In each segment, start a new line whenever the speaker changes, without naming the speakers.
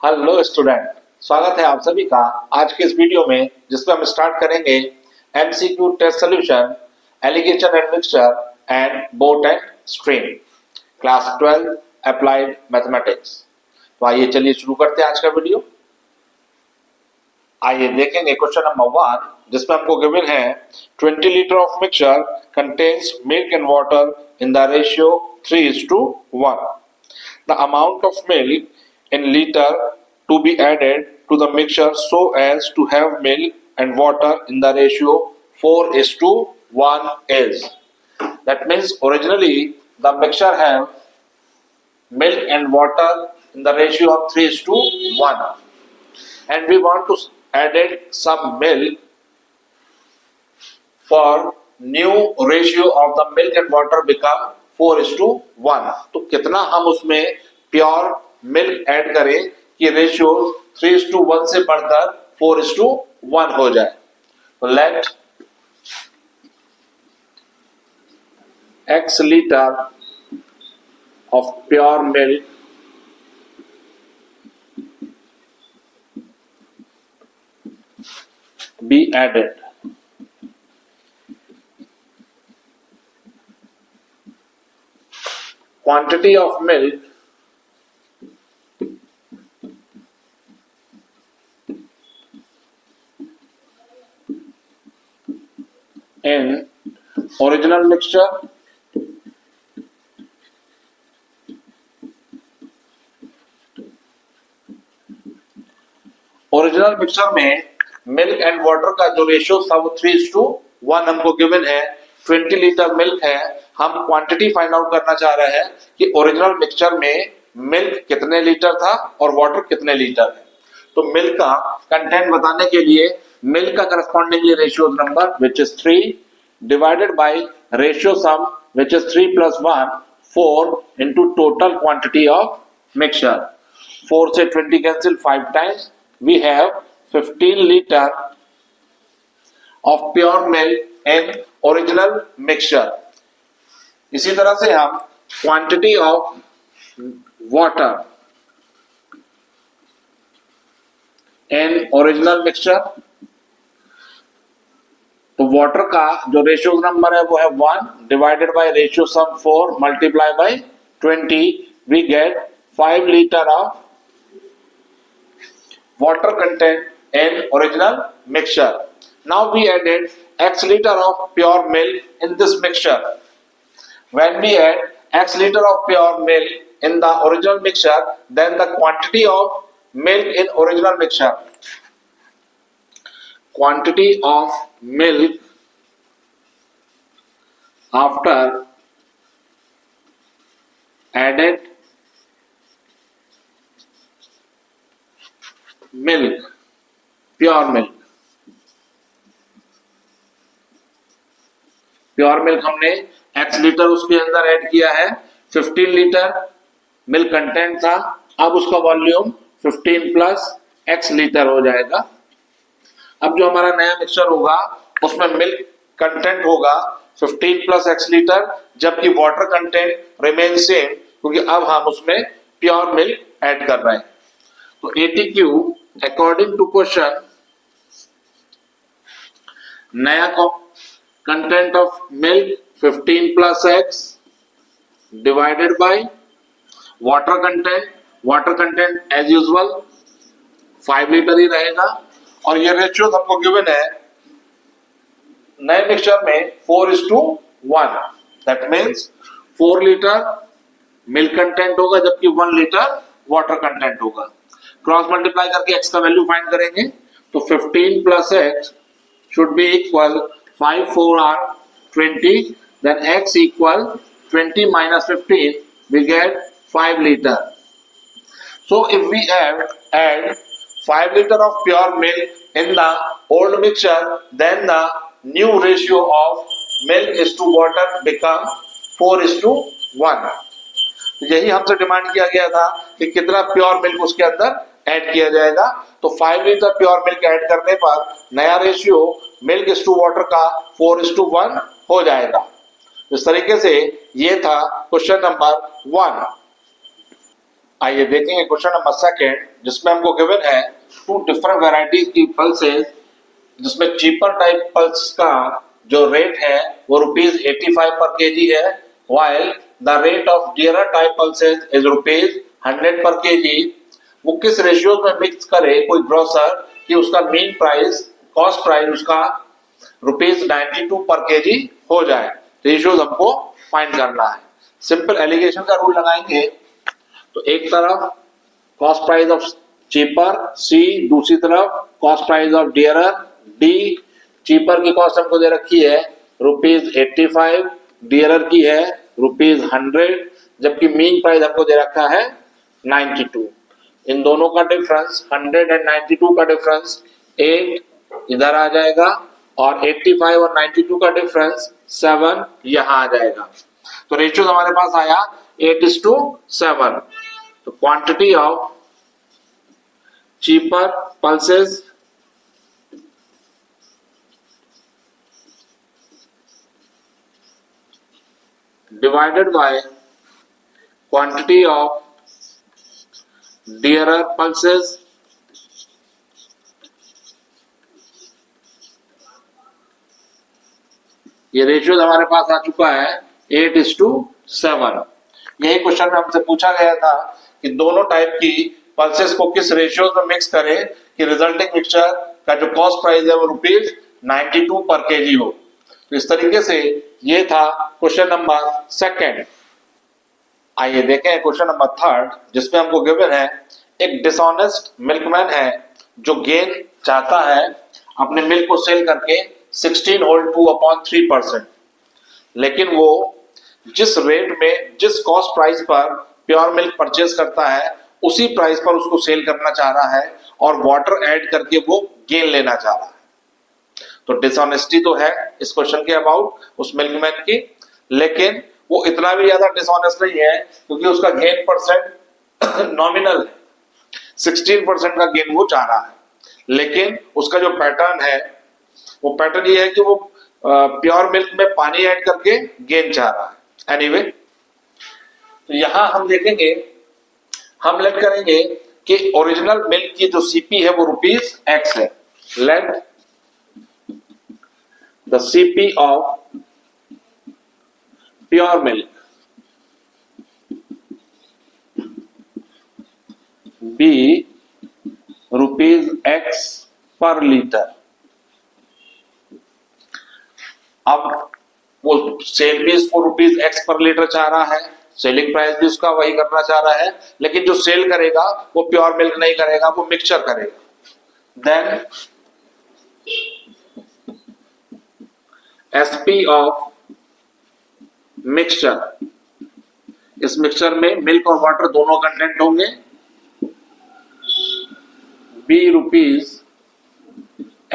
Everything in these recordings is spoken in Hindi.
हेलो स्टूडेंट, स्वागत है आप सभी का आज के इस वीडियो में जिसमें हम स्टार्ट करेंगे MCQ test solution alligation and mixture and boat and stream class 12 applied mathematics. तो आइए चलिए शुरू करते हैं आज का वीडियो। आइए देखेंगे क्वेश्चन नंबर 1 जिसमें हमको गिवन है 20 litre of mixture contains milk and water in the ratio 3:1। The amount of milk in liter to be added to the mixture so as to have milk and water in the ratio 4:1 is. That means originally the mixture have milk and water in the ratio of 3:1 and we want to add some milk for new ratio of the milk and water become 4:1। तो कितना हम उसमें प्योर मिल्क ऐड करें कि रेशियो 3:1 से बढ़कर 4:1 हो जाए। तो let x litre of pure milk be added. Quantity of milk in original mixture original mixture में मिल्क एंड वाटर का जो रेशियो था वो 3:1 हमको गिवन है। 20 लीटर मिल्क है, हम क्वांटिटी फाइंड आउट करना चाह रहे हैं कि ओरिजिनल मिक्सचर में मिल्क कितने लीटर था और वाटर कितने लीटर है। तो मिल्क का कंटेंट बताने के लिए मिल्क का correspondingly ratio number which is 3 divided by ratio sum which is 3 plus 1 4 into total quantity of mixture। 4 से 20 cancel 5 times we have 15 liter of pure milk in original mixture। इसी तरह से हम quantity of water in original mixture, तो वाटर का जो रेशियो नंबर है वो है 1 divided by ratio sum 4 multiply by 20 we get 5 litre of water content in original mixture. Now we added x liter of pure milk in this mixture। when we add x liter of pure milk in the original mixture then the quantity of milk in original mixture, quantity of milk after added milk, pure milk, pure milk हमने x लीटर उसके अंदर ऐड किया है। 15 लीटर मिल्क कंटेंट था, अब उसका वॉल्यूम 15 प्लस x लीटर हो जाएगा। अब जो हमारा नया मिक्सचर होगा उसमें मिल्क कंटेंट होगा 15 प्लस x लीटर, जबकि वाटर कंटेंट रिमेन सेम क्योंकि अब हम उसमें प्योर मिल्क ऐड कर रहे हैं। तो ATQ अकॉर्डिंग टू क्वेश्चन नया content of milk 15 plus x divided by water content as usual 5 litre ही रहेगा और ये रेशियो हमको गिवन है नए मिक्सचर में 4:1। That means 4 litre milk content होगा जबकि 1 लीटर वाटर कंटेंट होगा। क्रॉस मल्टीप्लाई करके x का वैल्यू फाइंड करेंगे तो 15 plus x should be equal 5 4 are 20 then x equal 20 minus 15 we get 5 liter। so if we add 5 liter of pure milk in the old mixture then the new ratio of milk is to water become 4:1। तो यही हमसे डिमांड किया गया था कि कितना प्योर मिल्क उसके अंदर ऐड किया जाएगा। तो 5 लीटर प्योर मिल्क ऐड करने पर नया ratio milk is to water का 4:1 हो जाएगा। इस तरीके से ये था क्वेश्चन नंबर 1। आइए देखेंगे क्वेश्चन नंबर सेकेंड, जिसमें हमको गिवन है टू डिफरेंट वेराइटीज की पल्सेस, जिसमें चीपर टाइप पल्स का जो रेट है वो ₹85 पर केजी है, while the rate of dearer type pulses is ₹100 पर केजी। वो किस रेशियो में मिक्स करे कोई ग्रोसर कि उसका मेन प्राइस, कॉस्ट प्राइस उसका ₹92 पर केजी हो जाए। रेशियोज हमको फाइंड करना है। सिंपल एलिगेशन का रूल लगाएंगे तो एक तरफ cost price of cheaper C, दूसरी तरफ cost price of dearer D। Cheaper की कॉस्ट हमको दे रखी है ₹85, डियरर की है ₹100, जबकि मीन प्राइस हमको दे रखा है 92। इन दोनों का डिफरेंस 100 एंड 92 का डिफरेंस 8 इधर आ जाएगा और 85 और 92 का डिफरेंस 7 यहां आ जाएगा। तो रेशियो हमारे पास आया 8:7। तो quantity of cheaper pulses divided by quantity of dearer pulses ये रेशियो हमारे पास आ चुका है 8:7। यही क्वेश्चन में हमसे पूछा गया था कि दोनों टाइप की पल्सेस को किस रेशियो में मिक्स करें कि रिजल्टिंग मिक्सचर का जो कॉस्ट प्राइस है वो ₹92 पर केजी हो। तो इस तरीके से ये था क्वेश्चन नंबर सेकंड। आइए देखें क्वेश्चन नंबर थर्ड, जिसमें हमको गिवन है एक डिसऑनेस्ट मिल्कमैन है जो गेन चाहता है अपने मिल्क को सेल करके 16 होल 2/3%, लेकिन वो जिस रेट में जिस कॉस्ट प्राइस पर प्योर मिल्क परचेज करता है उसी प्राइस पर उसको सेल करना चाह रहा है और वाटर ऐड करके वो गेन लेना चाह रहा है। तो डिसऑनेस्टी तो है इस क्वेश्चन के अबाउट उस मिल्कमैन की, लेकिन वो इतना भी ज्यादा डिसऑनेस्ट नहीं है क्योंकि उसका गेन परसेंट नॉमिनल है, 16% का गेन वो चाह रहा है, लेकिन उसका जो पैटर्न है वो पैटर्न ये है कि वो प्योर मिल्क में पानी ऐड करके गेन चाह रहा है। एनीवे, तो यहां हम देखेंगे, हम लेट करेंगे कि ओरिजिनल मिल्क की जो सीपी है वो ₹X है। Let the CP of pure milk be ₹X per litre. अब वो सेल भी इसको ₹X पर लीटर चाह रहा है, सेलिंग प्राइस भी उसका वही करना चाह रहा है, लेकिन जो सेल करेगा वो प्योर मिल्क नहीं करेगा, वो मिक्सचर करेगा। देन एसपी ऑफ मिक्सचर, इस मिक्सचर में मिल्क और वाटर दोनों कंटेंट होंगे,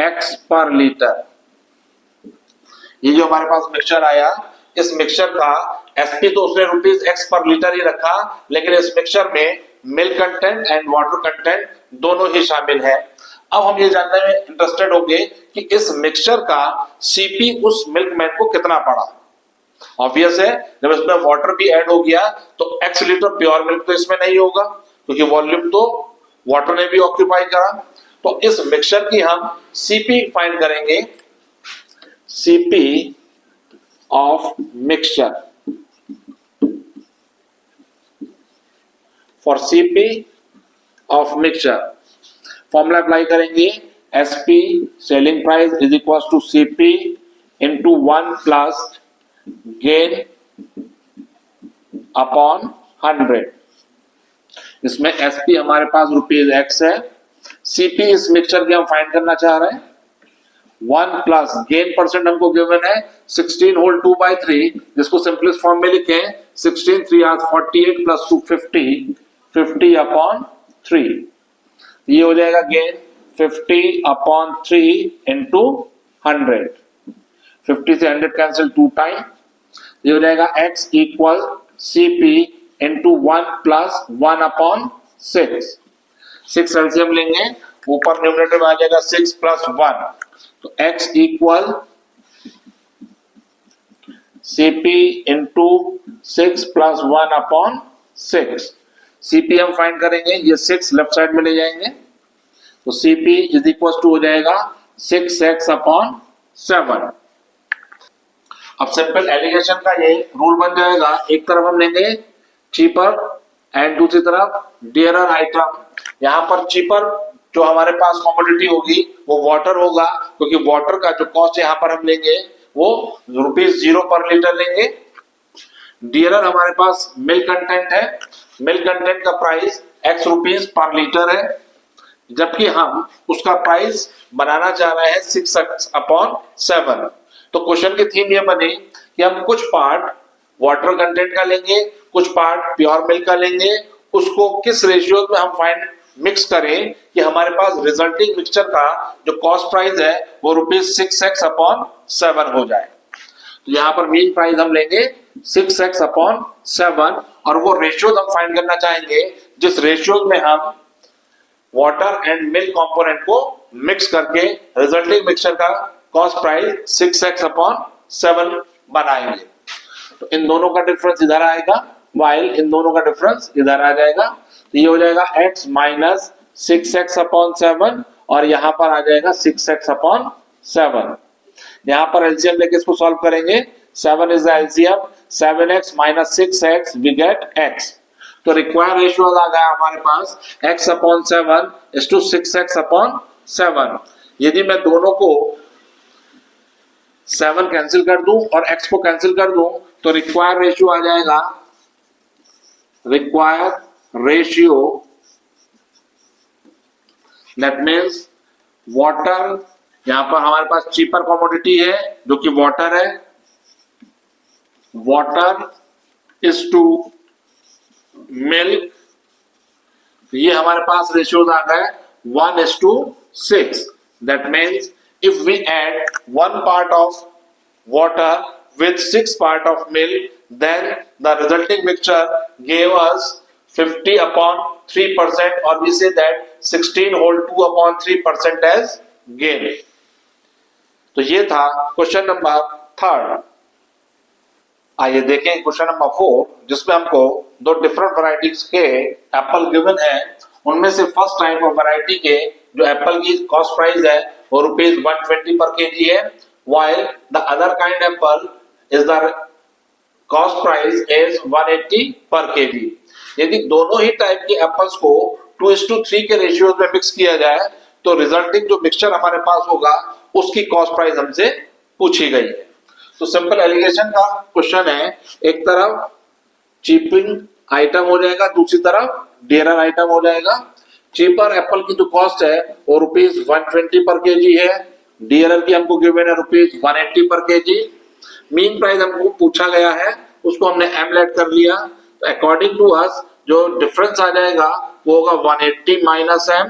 ₹X पर लीटर। ये जो हमारे पास मिक्सचर आया, इस मिक्सचर का एसपी तो उसने ₹X पर लीटर ही रखा, लेकिन इस मिक्सचर में milk content and water content दोनों ही शामिल है। अब हम ये जानने में इंटरेस्टेड होंगे कि इस मिक्सचर का सीपी उस मिल्कमैन को कितना पड़ा। ऑब्वियस है, जब इसमें वाटर भी ऐड हो गया तो X लीटर प्योर मिल्क तो इसमें नहीं होगा क्योंकि वॉल्यूम तो वाटर ने भी ऑक्यूपाई करा। तो इस मिक्सचर की हम सीपी फाइंड करेंगे, CP of mixture. For CP of mixture formula apply करेंगे, SP selling price is equal to CP into 1 plus gain upon 100। इसमें एसपी हमारे पास ₹X है, सीपी इस मिक्सचर की हम फाइंड करना चाह रहे हैं। 1 प्लस गेन परसेंट हमको गिवन है 16 होल 2/3, जिसको सिंपलेस्ट फॉर्म में लिखें 16 3 48 प्लस 2 50/3। ये हो जाएगा गेन 50/3 इंटू 100। 50 से 100 कैंसिल 2 टाइम, ये हो जाएगा X equal CP into 1 plus 1/6। 6 LCM लेंगे, ऊपर न्यूमरेटर में आ जाएगा 6 प्लस 1, तो X equal CP into 6 plus 1/6। Cp हम फाइंड करेंगे, ये 6 लेफ्ट साइड में ले जाएंगे, तो Cp इज इक्वल टू हो जाएगा 6x/7। अब सिंपल एलिगेशन का ये रूल बन जाएगा, एक तरफ हम लेंगे चीपर एंड दूसरी तरफ डियरर आइटम। यहाँ पर चीपर जो हमारे पास कमोडिटी होगी वो वाटर होगा, क्योंकि वाटर का जो कॉस्ट यहाँ पर हम लेंगे वो ₹0 पर लीटर लेंगे। डियरर हमारे पास मिल्क कंटेंट है, मिल्क कंटेंट का price X rupees per litre है, जबकि हम उसका प्राइस बनाना चाह रहे हैं 6x/7। तो क्वेश्चन की थीम ये बनी कि हम कुछ पार्ट वाटर कंटेंट का लेंगे, कुछ पार्ट प्योर मिल्क का लेंगे, उसको किस रेशियो में हम फाइंड मिक्स करें कि हमारे पास रिजल्टिंग मिक्सचर का जो कॉस्ट प्राइस है वो ₹6x/7 हो जाए। तो यहाँ पर मीन प्राइस हम लेंगे 6x/7 और वो रेशियो हम फाइंड करना चाहेंगे जिस रेशियो में हम वाटर एंड मिल्क कंपोनेंट को मिक्स करके रिजल्टिंग मिक्सचर का कॉस्ट प्राइस 6x/7 बनाएंगे। तो इन दोनों का डिफरेंस इधर आएगा, वाइल इन दोनों का डिफरेंस इधर आ जाएगा, तो ये हो जाएगा x माइनस 6x/7 और यहाँ पर आ जाएगा 6x/7। यहाँ पर एलसीएम लेके इसको सॉल्व करेंगे, 7 is the LCM, 7x minus 6x we get x। तो रिक्वायर्ड रेशियो आ गया हमारे पास x/7 इज टू 6x/7। यदि मैं दोनों को 7 कैंसिल कर दूं और x को कैंसिल कर दूं तो रिक्वायर्ड रेशियो आ जाएगा, required ratio that means water, यहां पर हमारे पास चीपर कमोडिटी है जो कि वाटर है, वाटर इज टू मिल्क, ये हमारे पास रेशियोज आ गए 1:6। That means if we add 1 part of water with 6 part of milk, then the resulting mixture gave us 50/3%, or we say that 16/2/3% as gain। तो ये था क्वेश्चन नंबर 3। आइए देखें क्वेश्चन नंबर 4, जिसमें हमको दो डिफरेंट वैरायटीज के एप्पल गिवन है। उनमें से फर्स्ट टाइप ऑफ वैरायटी के जो एप्पल की कॉस्ट प्राइस है वो ₹120 पर केजी है, while the other kind apple is the cost price is 180 पर केजी। यदि दोनों ही टाइप के एप्पल्स को 2:3 के रेशियो में मिक्स किया जाए तो रिजल्टिंग जो मिक्सचर हमारे पास होगा उसकी कॉस्ट प्राइस हमसे पूछी गई है। तो सिंपल एलिगेशन का क्वेश्चन है, एक तरफ चीपिंग आइटम हो जाएगा, दूसरी तरफ डियरर आइटम हो जाएगा। चीपर एप्पल की जो कॉस्ट है वो ₹120 पर केजी है, डियरर की हमको गिवन है ₹180 पर केजी। मीन प्राइस हमको पूछा गया है, उसको हमने m लेट कर लिया, तो अकॉर्डिंग टू अस जो डिफरेंस आ जाएगा वो होगा 180 minus m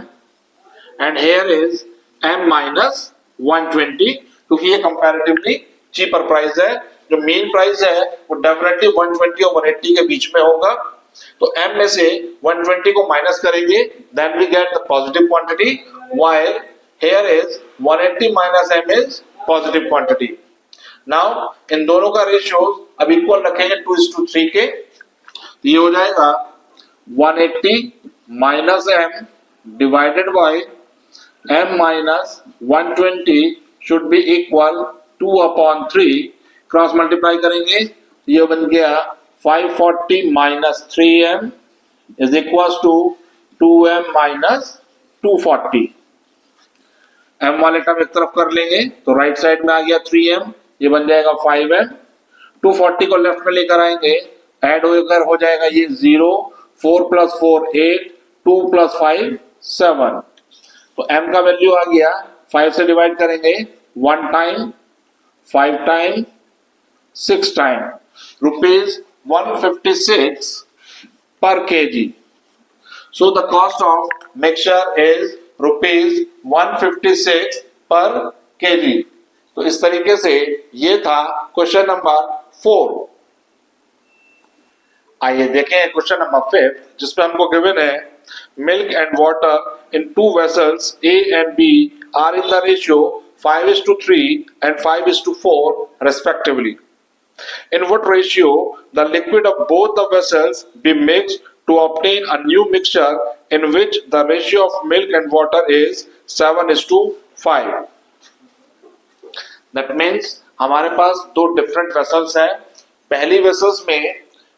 and here is m minus 120, क्योंकि ये कंपैरेटिवली चीपर प्राइस है। जो मेन प्राइस है वो डेफिनेटली 120 और 180 के बीच में होगा, तो m में से 120 को माइनस करेंगे, then we get the positive quantity, while here is 180 minus m is positive quantity. Now इन दोनों का रेशियो अब इक्वल रखेंगे 2:3 के, तो ये हो जाएगा 180 minus m divided by m minus 120 should be equal 2/3। Cross multiply करेंगे, ये बन गया 540 minus 3m is equal to 2m minus 240। m वाले टर्म एक तरफ कर लेंगे तो राइट साइड में आ गया 3m, ये बन जाएगा 5m। 240 को लेफ्ट में लेकर आएंगे, ऐड होकर हो जाएगा ये 0, 4 + 4 8, 2 + 5 7। तो m का वैल्यू आ गया, 5 से डिवाइड करेंगे 1 time, 5 time, 6 time, ₹156 per kg. So the cost of mixture is ₹156 per kg. तो इस तरीके से ये था क्वेश्चन नंबर 4। आइए देखें क्वेश्चन नंबर 5, जिसमें हमको गिवन है milk and water in 2 vessels A and B are in the ratio 5:3 and 5:4 respectively. In what ratio the liquid of both the vessels be mixed to obtain a new mixture in which the ratio of milk and water is 7:5. That means हमारे पास दो डिफरेंट वेसल्स हैं. पहली वेसल्स में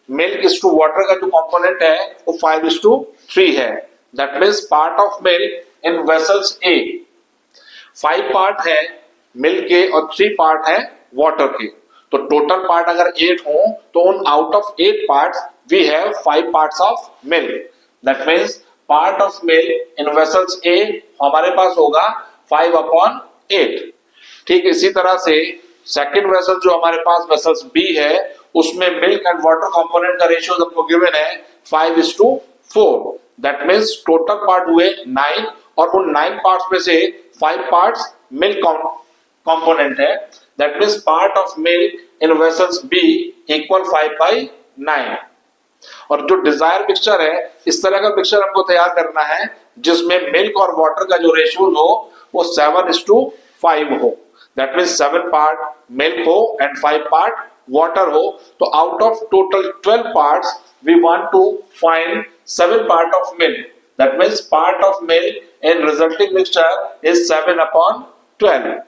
मिल्क इज टू वाटर का जो कंपोनेंट है वो 5:3 है. That means part of milk in vessels A 5 part है मिल्क के और 3 पार्ट है वाटर के. तो टोटल पार्ट अगर 8 हो तो उन out of 8 parts we have 5 parts of milk. That means part of milk in vessels A हमारे पास होगा 5/8. ठीक इसी तरह से सेकंड वेसल जो हमारे पास वेसल्स बी है उसमें मिल्क एंड वाटर कंपोनेंट का रेशियो हमको गिवन है 5:4. दैट मीन्स टोटल पार्ट हुए 9 और उन 9 पार्ट्स में से 5 पार्ट्स मिल्क कंपोनेंट है. That means part of milk in vessels be equal 5/9. और जो डिजायर मिक्सचर है इस तरह का मिक्सचर हमको तैयार करना है जिसमें मिल्क और वाटर का जो रेशियो हो वो 7:5 हो. दैट मीन्स 7 पार्ट मिल्क हो एंड 5 पार्ट वाटर हो. तो out of total 12 parts we want to find 7 part of milk. That means part of milk in resulting mixture is 7/12.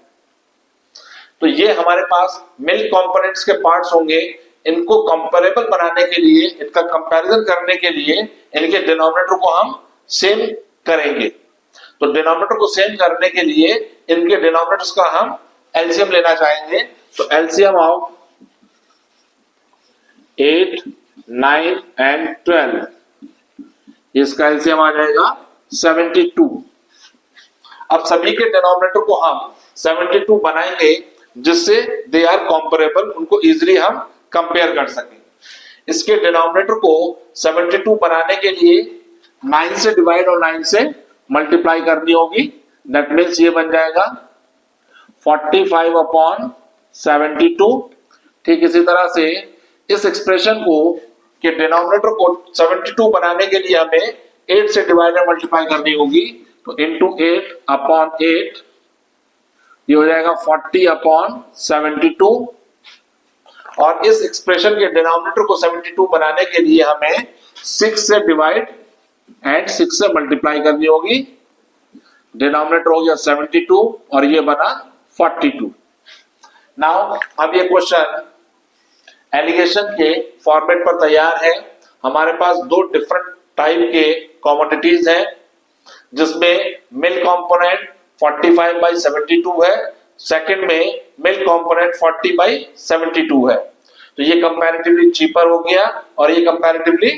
तो ये हमारे पास मिल्क कंपोनेंट्स के पार्ट्स होंगे. इनको कंपेरेबल बनाने के लिए इनका कंपैरिजन करने के लिए इनके डिनोमिनेटर को हम सेम करेंगे. तो डिनोमिनेटर को सेम करने के लिए इनके डिनोमिनेटर्स का हम एलसीएम लेना चाहेंगे. तो एलसीएम ऑफ 8, 9 एंड 12 इसका एलसीएम आ जाएगा 72. अब सभी के डिनोमिनेटर को हम 72 बनाएंगे जिससे दे आर कंपेरेबल, उनको इजीली हम कंपेयर कर सकें. इसके डिनोमिनेटर को 72 बनाने के लिए 9 से डिवाइड और 9 से मल्टीप्लाई करनी होगी. दैट मीन्स ये बन जाएगा 45/72. ठीक इसी तरह से इस एक्सप्रेशन को के डिनोमिनेटर को 72 बनाने के लिए हमें 8 से डिवाइड और मल्टीप्लाई करनी होगी. तो इंटू 8/8 ये हो जाएगा 40/72. और इस एक्सप्रेशन के डिनोमिनेटर को 72 बनाने के लिए हमें 6 से डिवाइड एंड 6 से मल्टीप्लाई करनी होगी. डिनोमिनेटर हो गया 72 और ये बना 42. नाउ अब ये क्वेश्चन एलिगेशन के फॉर्मेट पर तैयार है. हमारे पास दो डिफरेंट टाइप के कमोडिटीज हैं जिसमें मिल्क कंपोनेंट 45/72 है. सेकंड में मिल्क कंपोनेंट 40/72 है. तो ये कंपैरेटिवली चीपर हो गया और ये कंपैरेटिवली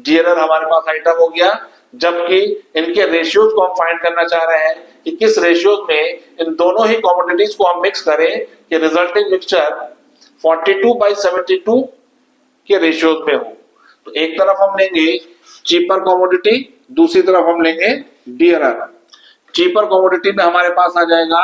डियरर हमारे पास आइटम हो गया. जबकि इनके रेशियोज को हम फाइंड करना चाह रहे हैं कि किस रेशियोज में इन दोनों ही कमोडिटीज को हम मिक्स करें कि रिजल्टिंग मिक्सचर 42/72 के रेशियोज में हो. तो एक तरफ हम लेंगे चीपर कमोडिटी, दूसरी तरफ हम लेंगे डियरर. चीपर कमोडिटी में हमारे पास आ जाएगा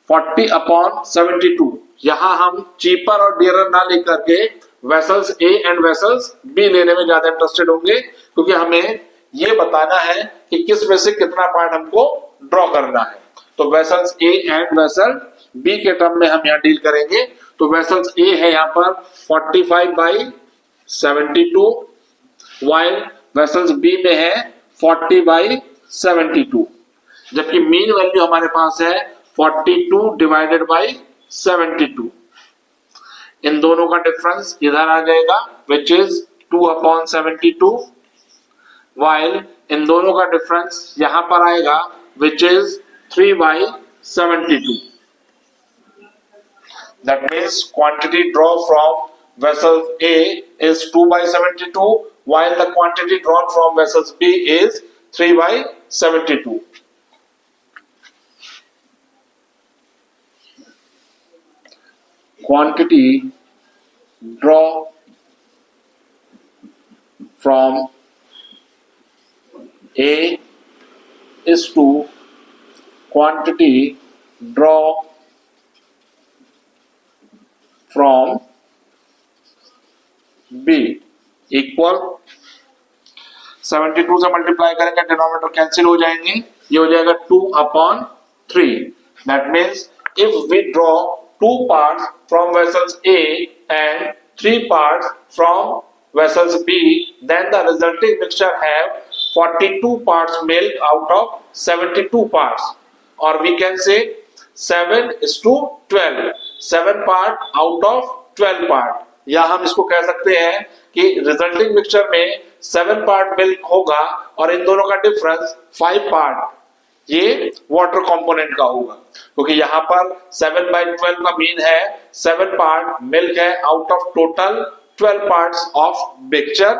40/72. यहां हम चीपर और डियरर ना लेकर के vessels A and vessels B लेने में ज्यादा इंटरेस्टेड होंगे क्योंकि हमें ये बताना है कि किस में से कितना पार्ट हमको ड्रॉ करना है. तो vessels A and vessel B के टर्म में हम यहाँ डील करेंगे. तो वेसल्स ए है यहाँ पर 45/72 वाइल वेसल्स बी में है 40/72. जबकि मीन वैल्यू हमारे पास है 42/72. इन दोनों का डिफरेंस इधर आ जाएगा विच इज 2/72 वाइल इन दोनों का डिफरेंस यहां पर आएगा which is 3/72. That means quantity draw from vessel A is 2/72 while the quantity drawn from vessels B is 3/72. Quantity draw from A is to quantity draw from B equal 72 से मल्टीप्लाई करेंगे डिनोमिनेटर कैंसिल हो जाएंगे. ये हो जाएगा 2/3. That means if we draw 2 parts from vessels A and 3 parts from vessels B, then the resulting mixture have 42 parts milk out of 72 parts, or we can say 7:12, 7 part out of 12 part, या हम इसको कह सकते हैं कि रिजल्टिंग मिक्सचर में 7 पार्ट मिल्क होगा और इन दोनों का डिफरेंस 5 पार्ट ये वाटर कंपोनेंट का होगा, क्योंकि यहाँ पर 7/12 का मीन है 7 पार्ट मिल्क है out of total 12 parts of mixture,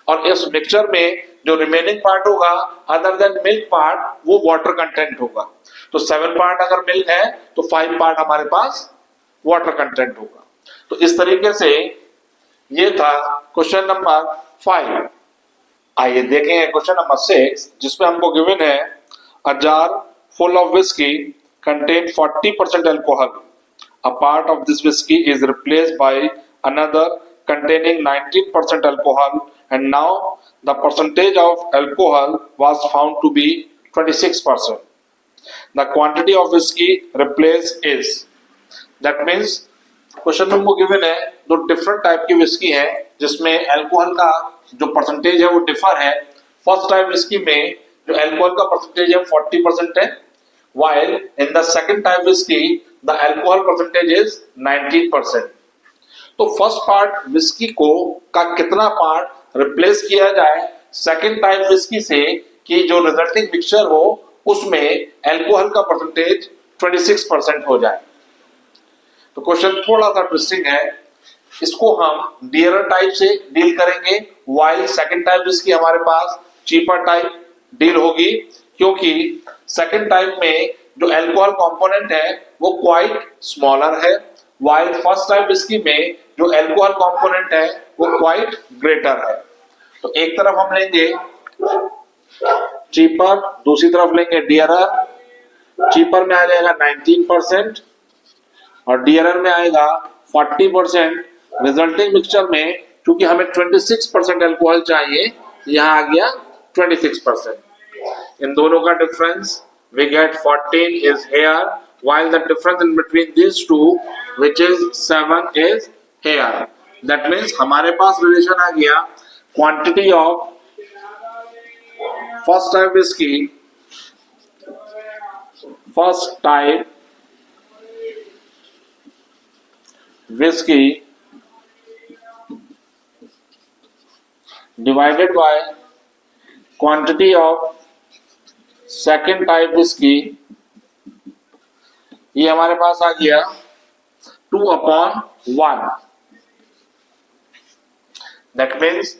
और इस मिक्सचर में जो रिमेनिंग पार्ट होगा अदर देन मिल्क पार्ट वो वाटर कंटेंट होगा। तो 7 पार्ट अगर मिल्क है तो 5 पार्ट हमारे पास वाटर कंटेंट होगा। तो इस तरीके से ये था क्वेश्चन नंबर 5। आइए देखें क्वेश्चन नंबर 6, जिसमें हमको गिवन है a jar full of whiskey contained 40% alcohol. A part of this whiskey is replaced by another containing 19% alcohol, and now the percentage of alcohol was found to be 26%. The quantity of whiskey replaced is, that means question में हमको गिवन है दो डिफरेंट टाइप की विस्की है जिसमें अल्कोहल का जो परसेंटेज है वो डिफर है। फर्स्ट टाइप विस्की में जो अल्कोहल का परसेंटेज है 40% है, while in the second type whiskey the alcohol percentage is 19%. तो फर्स्ट पार्ट विस्की को का कितना पार्ट रिप्लेस किया जाए सेकंड टाइप विस्की से कि जो रिजल्टिंग मिक्सचर हो उसमें अल्कोहल का परसेंटेज 26% हो जाए। तो क्वेश्चन थोड़ा सा ट्विस्टिंग है, इसको हम डियरर टाइप से डील करेंगे, while सेकंड टाइप विस्की हमारे पास चीपर टाइप डील होगी, क्योंकि सेकंड टाइप में जो अल्कोहल कंपोनेंट है वो क्वाइट स्मॉलर है, while फर्स्ट टाइप विस्की में जो अल्कोहल कंपोनेंट है वो क्वाइट ग्रेटर है। तो एक तरफ हम लेंगे चीपर, दूसरी तरफ लेंगे डियरर। चीपर में आ जाएगा 19% और डियरर में आएगा 40%। रिजल्टिंग मिक्सचर में क्योंकि हमें 26% अल्कोहल चाहिए, यहाँ आ गया 26%। इन दोनों का difference we get 14 is here, while the difference in between these two which is 7 is here. That means हमारे पास रिलेशन आ गया quantity of first type whisky, first type whisky divided by quantity of second type whisky, ये हमारे पास आ गया 2/1। दैट मीन्स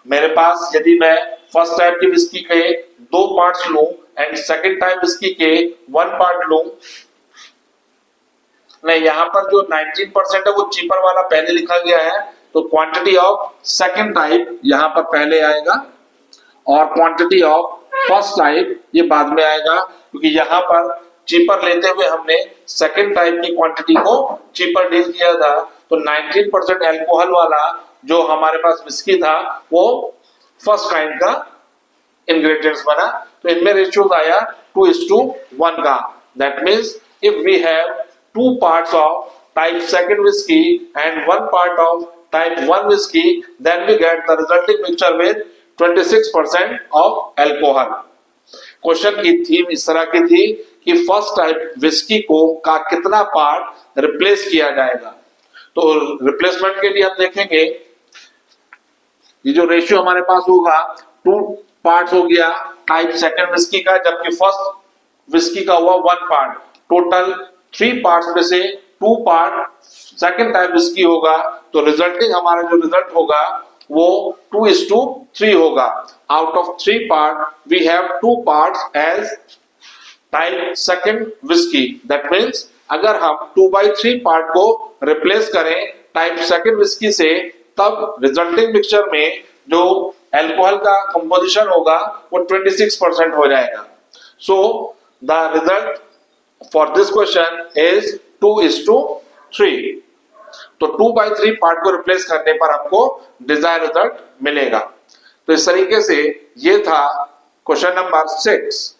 मेरे पास यदि मैं फर्स्ट टाइप की विस्की के 2 पार्ट्स लूं एंड सेकेंड टाइप विस्की के 1 पार्ट लूं, नहीं यहाँ पर जो 19% है वो चीपर वाला पहले लिखा गया है, तो क्वांटिटी ऑफ सेकेंड टाइप यहाँ पर पहले आएगा और क्वांटिटी ऑफ फर्स्ट टाइप ये बाद में आएगा, क्योंकि यहाँ पर चीपर लेते हुए हमने सेकेंड टाइप की क्वांटिटी को चीपर डील किया था। तो 19% अल्कोहल वाला जो हमारे पास विस्की था वो फर्स्ट काइंड का इंग्रेडिएंट्स बना, तो इनमें रेशियो आया 2:1 का। That means if we have 2 parts of type second whiskey and 1 part of type 1 whiskey, then we get the resulting mixture with 26% of alcohol. Question की थीम इस तरह की थी कि फर्स्ट टाइप विस्की को का कितना पार्ट रिप्लेस किया जाएगा। तो रिप्लेसमेंट के लिए हम देखेंगे ये जो रेशियो हमारे पास होगा 2 पार्ट्स हो गया टाइप सेकंड विस्की का, जबकि फर्स्ट विस्की का हुआ 1 पार्ट। टोटल 3 पार्ट्स में से 2 पार्ट सेकंड टाइप विस्की होगा, तो रिजल्टिंग हमारा जो रिजल्ट होगा वो 2:3 होगा। Out of 3 part we have 2 parts as type second whisky. That means अगर हम 2/3 पार्ट को रिप्लेस करें टाइप सेकंड विस्की से, तब रिजल्टिंग मिक्सचर में जो अल्कोहल का कंपोजिशन होगा वो 26% हो जाएगा। So the result for this question is 2:3। तो 2/3 पार्ट को रिप्लेस करने पर हमको डिजायर रिजल्ट मिलेगा। तो इस तरीके से ये था क्वेश्चन नंबर 6।